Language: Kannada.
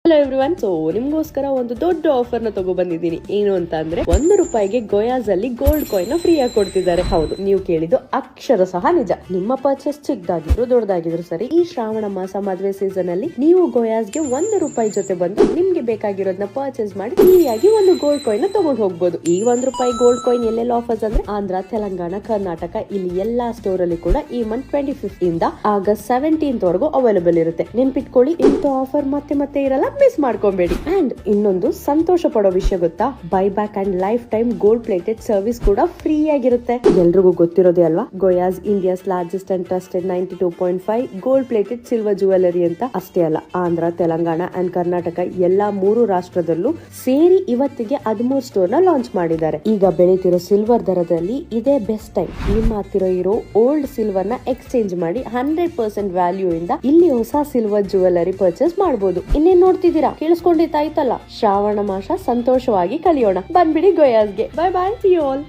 Hello everyone. ಸೊ ನಿಮ್ಗೋಸ್ಕರ ಒಂದು ದೊಡ್ಡ ಆಫರ್ ನ ತಗೊಬಂದಿದ್ದೀನಿ. ಏನು ಅಂತ ಅಂದ್ರೆ ₹1 ಗೋಯಾಸ್ ಅಲ್ಲಿ ಗೋಲ್ಡ್ ಕಾಯಿನ್ ಫ್ರೀ ಆಗಿ ಕೊಡ್ತಿದ್ದಾರೆ. ಹೌದು, ನೀವು ಕೇಳಿದ್ದು ಅಕ್ಷರ ಸಹ ನಿಜ. ನಿಮ್ಮ ಪರ್ಚೇಸ್ ಚಿಕ್ಕದಾಗಿದ್ರು ದೊಡ್ಡದಾಗಿದ್ರು ಸರಿ, ಈ ಶ್ರಾವಣ ಮಾಸ ಮದುವೆ ಸೀಸನ್ ಅಲ್ಲಿ ನೀವು ಗೋಯಾಸ್ಗೆ ₹1 ಜೊತೆ ಬಂದು ನಿಮ್ಗೆ ಬೇಕಾಗಿರೋದನ್ನ ಪರ್ಚೇಸ್ ಮಾಡಿ ಫ್ರೀಯಾಗಿ ಒಂದು ಗೋಲ್ಡ್ ಕಾಯಿನ್ ತಗೊಂಡು ಹೋಗ್ಬೋದು. ಈ ₹1 ಗೋಲ್ಡ್ ಕಾಯಿನ್ ಎಲ್ಲೆಲ್ಲ ಆಫರ್ಸ್ ಅಂದ್ರೆ ಆಂಧ್ರ, ತೆಲಂಗಾಣ, ಕರ್ನಾಟಕ ಇಲ್ಲಿ ಎಲ್ಲಾ ಸ್ಟೋರ್ ಅಲ್ಲಿ ಕೂಡ ಈ ಮಂತ್ 25 ಇಂದ ಆಗಸ್ಟ್ 17 ವರೆಗೂ ಅವೈಲೇಬಲ್ ಇರುತ್ತೆ. ನೆನ್ಪಿಟ್ಕೊಳ್ಳಿ, ಇಂಥ ಆಫರ್ ಮತ್ತೆ ಮತ್ತೆ ಇರಲ್ಲ, ಮಿಸ್ ಮಾಡ್ಕೊಬೇಡಿ. ಅಂಡ್ ಇನ್ನೊಂದು ಸಂತೋಷ ಪಡೋ ವಿಷಯ ಗೊತ್ತಾ, buy back and lifetime gold plated service ಕೂಡ ಫ್ರೀ ಆಗಿರುತ್ತೆ. ಎಲ್ರಿಗೂ ಗೊತ್ತಿರೋದೇ ಅಲ್ವಾ, Goyas India's largest and trusted 92.5 gold plated silver jewellery ಅಂತ. ಅಷ್ಟೇ ಅಲ್ಲ, ಆಂಧ್ರ, ತೆಲಂಗಾಣ ಅಂಡ್ ಕರ್ನಾಟಕ ಎಲ್ಲಾ 3 ರಾಷ್ಟ್ರದಲ್ಲೂ ಸೇರಿ ಇವತ್ತಿಗೆ 13 ಸ್ಟೋರ್ ನ ಲಾಂಚ್ ಮಾಡಿದ್ದಾರೆ. ಈಗ ಬೆಳೀತಿರೋ ಸಿಲ್ವರ್ ದರದಲ್ಲಿ ಇದೇ ಬೆಸ್ಟ್ ಟೈಮ್. ನಿಮ್ಮ ಹತ್ತಿರ ಇರೋ ಓಲ್ಡ್ ಸಿಲ್ವರ್ ನ ಎಕ್ಸ್ಚೇಂಜ್ ಮಾಡಿ 100% ವ್ಯಾಲ್ಯೂ ಇಂದ ಇಲ್ಲಿ ಹೊಸ ಸಿಲ್ವರ್ ಜುವೆಲರಿ ಪರ್ಚೇಸ್ ಮಾಡಬಹುದು. ಇನ್ನೇನ್ ನೋಡ್ತಿದ್ದೀರಾ, ಕೇಳಿಸ್ಕೊಂಡಿದ್ದಾಯ್ತಲ್ಲ. ಶ್ರಾವಣ ಮಾಸ ಸಂತೋಷವಾಗಿ ಕಲಿಯೋಣ. ಬಂದ್ಬಿಡಿ ಗೋಯಾಸ್ಗೆ. Bye bye, see you all.